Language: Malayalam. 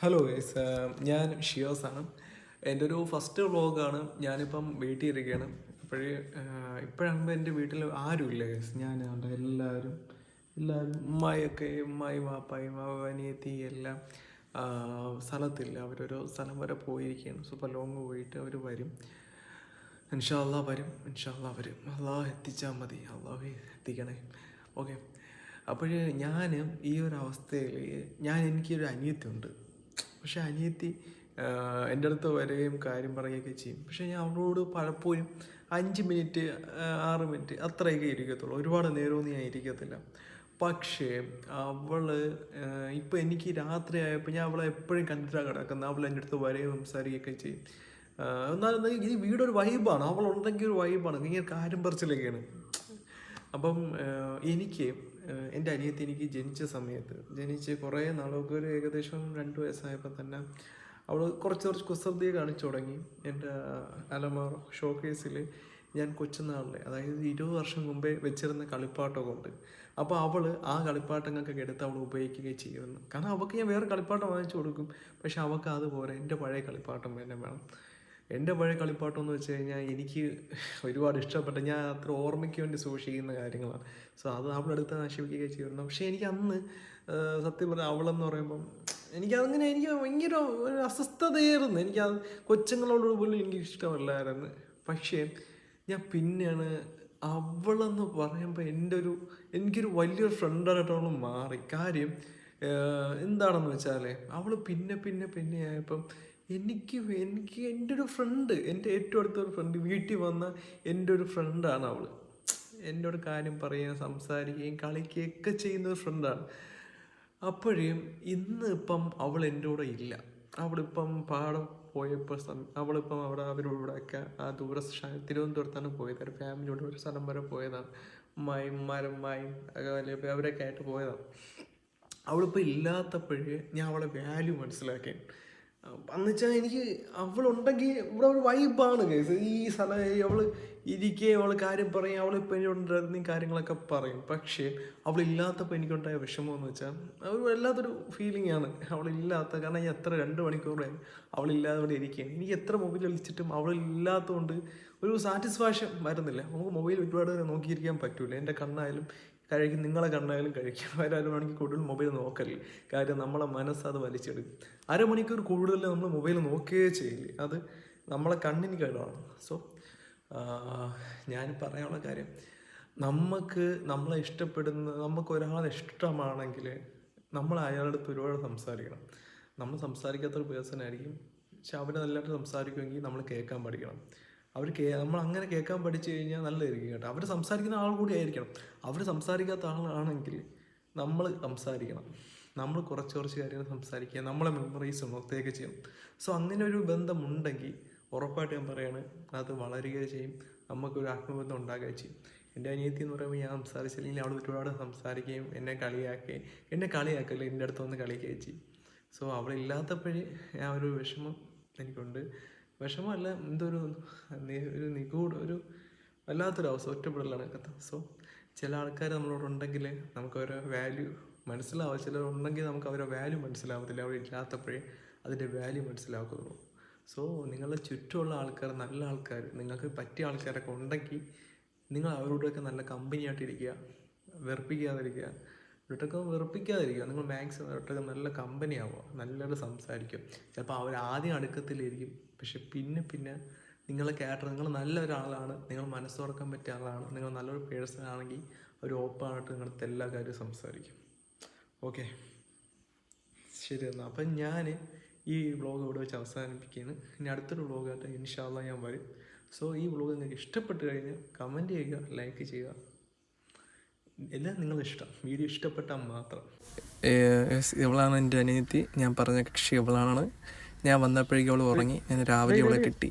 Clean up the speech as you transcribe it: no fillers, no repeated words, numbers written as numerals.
ഹലോ ഗൈസ്, ഞാൻ ഷിയോസാണ്. എൻ്റെ ഒരു ഫസ്റ്റ് വ്ളോഗാണ്. ഞാനിപ്പം വീട്ടിൽ ഇരിക്കുകയാണ്. ഇപ്പോഴാകുമ്പോൾ എൻ്റെ വീട്ടിൽ ആരുമില്ല ഗൈസ്. ഞാനുണ്ട് എല്ലാവരും ഉമ്മായും വാപ്പായും അനിയത്തി എല്ലാം സ്ഥലത്തില്ല. അവരൊരു സ്ഥലം വരെ പോയിരിക്കുകയാണ്. സൂപ്പർ ലോങ് പോയിട്ട് അവർ വരും. ഇൻഷാ അള്ളാ വരും. അള്ളാഹ് എത്തിച്ചാൽ മതി. അള്ളാഹ് എത്തിക്കണേ. ഓക്കെ. അപ്പോൾ ഞാൻ ഈ ഒരു അവസ്ഥയിൽ എനിക്കൊരു അനിയത്തിയുണ്ട്. പക്ഷെ അനിയത്തി എൻ്റെ അടുത്ത് വരികയും കാര്യം പറയുകയൊക്കെ ചെയ്യും. പക്ഷേ ഞാൻ അവളോട് പലപ്പോഴും 5 മിനിറ്റ് 6 മിനിറ്റ് അത്രയൊക്കെ ഇരിക്കത്തുള്ളൂ. ഒരുപാട് നേരമൊന്നും ഞാൻ ഇരിക്കത്തില്ല. പക്ഷേ അവൾ ഇപ്പം എനിക്ക് രാത്രി ആയപ്പോൾ ഞാൻ അവളെ എപ്പോഴും കണ്ടിട്ടാണ് കിടക്കുന്നത്. അവൾ എൻ്റെ അടുത്ത് വരികയും സംസാരിക്കുകയൊക്കെ ചെയ്യും. എന്നാലും ഈ വീടൊരു വൈബാണ്. അവളുണ്ടെങ്കിൽ ഒരു വൈബാണ്. ഇങ്ങനെ കാര്യം പറിച്ചിലൊക്കെയാണ്. അപ്പം എനിക്ക് എൻ്റെ അനിയത്തി എനിക്ക് ജനിച്ച് കുറേ നാളൊക്കെ ഒരു ഏകദേശം 2 വയസ്സായപ്പോൾ തന്നെ അവൾ കുറച്ച് കുസൃതിയെ കാണിച്ചു തുടങ്ങി. എൻ്റെ അലമാർ ഷോക്കേസിൽ ഞാൻ കൊച്ചുനാളിലെ, അതായത് 20 വർഷം മുമ്പേ വെച്ചിരുന്ന കളിപ്പാട്ടമൊക്കെ ഉണ്ട്. അപ്പോൾ അവൾ ആ കളിപ്പാട്ടങ്ങൾക്കൊക്കെ എടുത്ത് അവൾ ഉപയോഗിക്കുകയും ചെയ്യുമെന്ന്. കാരണം അവൾക്ക് ഞാൻ വേറെ കളിപ്പാട്ടം വാങ്ങിച്ചു കൊടുക്കും. പക്ഷെ അവൾക്ക് അതുപോലെ എൻ്റെ പഴയ കളിപ്പാട്ടം തന്നെ വേണം. എൻ്റെ പഴയ കളിപ്പാട്ടം എന്ന് വെച്ച് കഴിഞ്ഞാൽ എനിക്ക് ഒരുപാട് ഇഷ്ടപ്പെട്ട, ഞാൻ അത്ര ഓർമ്മയ്ക്ക് വേണ്ടി സൂക്ഷിക്കുന്ന കാര്യങ്ങളാണ്. സോ അത് അവളെടുത്ത് നശിപ്പിക്കുകയൊക്കെ ചെയ്യുന്നു. പക്ഷേ എനിക്ക് അന്ന് സത്യം പറഞ്ഞാൽ അവളെന്ന് പറയുമ്പം എനിക്ക് ഭയങ്കര ഒരു അസ്വസ്ഥതയായിരുന്നു. എനിക്കത് കൊച്ചുങ്ങളോട് പോലും എനിക്ക് ഇഷ്ടമല്ലായിരുന്നു. പക്ഷേ ഞാൻ പിന്നെയാണ് അവളെന്ന് പറയുമ്പോൾ എനിക്കൊരു വലിയൊരു ഫ്രണ്ടായിട്ട് അവൾ മാറി. കാര്യം എന്താണെന്ന് വെച്ചാൽ അവൾ പിന്നെ ആയപ്പം എനിക്ക് എൻ്റെ ഒരു ഫ്രണ്ട്, എൻ്റെ ഏറ്റവും അടുത്തൊരു ഫ്രണ്ട്, വീട്ടിൽ വന്ന എൻ്റെ ഒരു ഫ്രണ്ടാണ് അവൾ. എൻ്റെ ഒരു കാര്യം പറയുകയും സംസാരിക്കുകയും കളിക്കുകയൊക്കെ ചെയ്യുന്ന ഒരു ഫ്രണ്ടാണ്. അപ്പോഴും ഇപ്പം അവൾ എൻ്റെ കൂടെ ഇല്ല. അവളിപ്പം പാടം പോയപ്പോൾ അവളിപ്പം അവിടെ അവരോടൊക്കെ ആ തിരുവനന്തപുരത്താണ് പോയത്. ഒരു ഫാമിലിയോട് ഒരു സ്ഥലം വരെ പോയതാണ്. ഉമ്മായും അവരൊക്കെ ആയിട്ട് പോയതാണ്. അവളിപ്പോൾ ഇല്ലാത്തപ്പോഴേ ഞാൻ അവളെ വാല്യൂ മനസ്സിലാക്കി. എന്ന് വെച്ചാൽ എനിക്ക് അവളുണ്ടെങ്കിൽ ഇവിടെ ഒരു വൈബാണ് കേസ്. ഈ സ്ഥലം അവൾ ഇരിക്കുകയും അവൾ കാര്യം പറയും. അവളിപ്പോൾ എന്നോടുണ്ടായിരുന്ന കാര്യങ്ങളൊക്കെ പറയും. പക്ഷേ അവളില്ലാത്തപ്പോൾ എനിക്കുണ്ടായ വിഷമം എന്ന് വെച്ചാൽ ഒരു വല്ലാത്തൊരു ഫീലിംഗ് ആണ് അവളില്ലാത്ത. കാരണം ഞാൻ എത്ര 2 മണിക്കൂറായി അവളില്ലാതെ ഇവിടെ ഇരിക്കുകയാണ്. എനിക്ക് എത്ര മൊബൈൽ കളിച്ചിട്ടും അവളില്ലാത്തതുകൊണ്ട് ഒരു സാറ്റിസ്ഫാക്ഷൻ വരുന്നില്ല. നമുക്ക് മൊബൈൽ ഒരുപാട് നോക്കിയിരിക്കാൻ പറ്റില്ല. എൻ്റെ കണ്ണായാലും നിങ്ങളെ കണ്ണായാലും കഴിക്കും. ഒരമണിക്കൂർ കൂടുതൽ മൊബൈൽ നോക്കല്ലേ. കാര്യം നമ്മളെ മനസ്സത് വലിച്ചെടുക്കും. അരമണിക്കൂർ കൂടുതൽ നമ്മൾ മൊബൈൽ നോക്കുകയേ ചെയ്യില്ലേ. അത് നമ്മളെ കണ്ണിന് കേടാണ്. സോ ഞാൻ പറയാനുള്ള കാര്യം, നമ്മളെ നമുക്ക് ഒരാളെ ഇഷ്ടമാണെങ്കിൽ നമ്മൾ അയാളുടെ അടുത്ത് ഒരുപാട് സംസാരിക്കണം. നമ്മൾ സംസാരിക്കാത്തൊരു പേഴ്സൺ ആയിരിക്കും. പക്ഷെ അവർ നല്ലതായിട്ട് സംസാരിക്കുമെങ്കിൽ നമ്മൾ കേൾക്കാൻ പഠിക്കണം. നമ്മൾ അങ്ങനെ കേൾക്കാൻ പഠിച്ചു കഴിഞ്ഞാൽ നല്ലതായിരിക്കും കേട്ടോ. അവർ സംസാരിക്കുന്ന ആൾ കൂടി ആയിരിക്കണം. അവർ സംസാരിക്കാത്ത ആളാണെങ്കിൽ നമ്മൾ സംസാരിക്കണം. നമ്മൾ കുറച്ച് കാര്യങ്ങൾ സംസാരിക്കുക, നമ്മളെ മെമ്മറീസ് നോക്കുകയൊക്കെ ചെയ്യണം. സോ അങ്ങനെ ഒരു ബന്ധമുണ്ടെങ്കിൽ ഉറപ്പായിട്ട് ഞാൻ പറയാണ്, അത് വളരുകയും ചെയ്യും. നമുക്കൊരു ആത്മബന്ധം ഉണ്ടാകുകയും ചെയ്യും. എൻ്റെ അനിയത്തി എന്ന് പറയുമ്പോൾ ഞാൻ സംസാരിച്ചില്ലെങ്കിൽ അവിടെ ഒരുപാട് സംസാരിക്കുകയും എന്നെ കളിയാക്കല്ലേ എൻ്റെ അടുത്ത് വന്ന് കളിക്കുകയും ചെയ്യും. സോ അവളില്ലാത്തപ്പോഴേ ആ ഒരു വിഷമം എനിക്കുണ്ട്. വിഷമമല്ല, ഒരു വല്ലാത്തൊരു അവസ്ഥ, ഒറ്റപ്പെടലാണ് കഥ. സോ ചില ആൾക്കാർ നമ്മളോടുണ്ടെങ്കിൽ നമുക്ക് അവരെ വാല്യൂ മനസ്സിലാവും. ചിലരുണ്ടെങ്കിൽ നമുക്ക് അവരെ വാല്യൂ മനസ്സിലാവത്തില്ല. അവിടെ ഇല്ലാത്തപ്പോഴേ അതിൻ്റെ വാല്യൂ മനസ്സിലാക്കുള്ളൂ. സോ നിങ്ങളുടെ ചുറ്റുമുള്ള ആൾക്കാർ, നല്ല ആൾക്കാർ, നിങ്ങൾക്ക് പറ്റിയ ആൾക്കാരൊക്കെ ഉണ്ടെങ്കിൽ നിങ്ങൾ അവരോടൊക്കെ നല്ല കമ്പനിയായിട്ടിരിക്കുക. വെറുപ്പിക്കാതിരിക്കുക. നിങ്ങൾ മാക്സിമം അവരോടൊക്കെ നല്ല കമ്പനി ആവുക. നല്ലത് സംസാരിക്കും. ചിലപ്പോൾ അവർ ആദ്യം അടുക്കത്തിലിരിക്കും. പക്ഷെ പിന്നെ നിങ്ങളെ നിങ്ങൾ നല്ല ഒരാളാണ്, നിങ്ങൾ മനസ്സ് തുറക്കാൻ പറ്റിയ ആളാണ്, നിങ്ങൾ നല്ലൊരു പേഴ്സൺ ആണെങ്കിൽ അവർ ഓപ്പണായിട്ട് നിങ്ങളുടെ എല്ലാ കാര്യവും സംസാരിക്കും. ഓക്കെ, ശരി എന്നാൽ. അപ്പം ഞാൻ ഈ വ്ളോഗ് ഇവിടെ വെച്ച് അവസാനിപ്പിക്കുകയാണ്. ഇനി അടുത്തൊരു വ്ളോഗായിട്ട് ഇൻഷാ അള്ളാ ഞാൻ വരും. സോ ഈ വ്ളോഗ് നിങ്ങൾക്ക് ഇഷ്ടപ്പെട്ട് കഴിഞ്ഞാൽ കമൻറ്റ് ചെയ്യുക, ലൈക്ക് ചെയ്യുക. എല്ലാം നിങ്ങളുടെ ഇഷ്ടം. വീഡിയോ ഇഷ്ടപ്പെട്ടാൽ മാത്രം. ഇവളാണ് എൻ്റെ അനിയത്തി. ഞാൻ പറഞ്ഞ കക്ഷി ഇവളാണ്. ഞാൻ വന്നപ്പോഴേക്കും അവൾ ഉറങ്ങി. ഞാൻ രാവിലെ അവളെ കിട്ടി.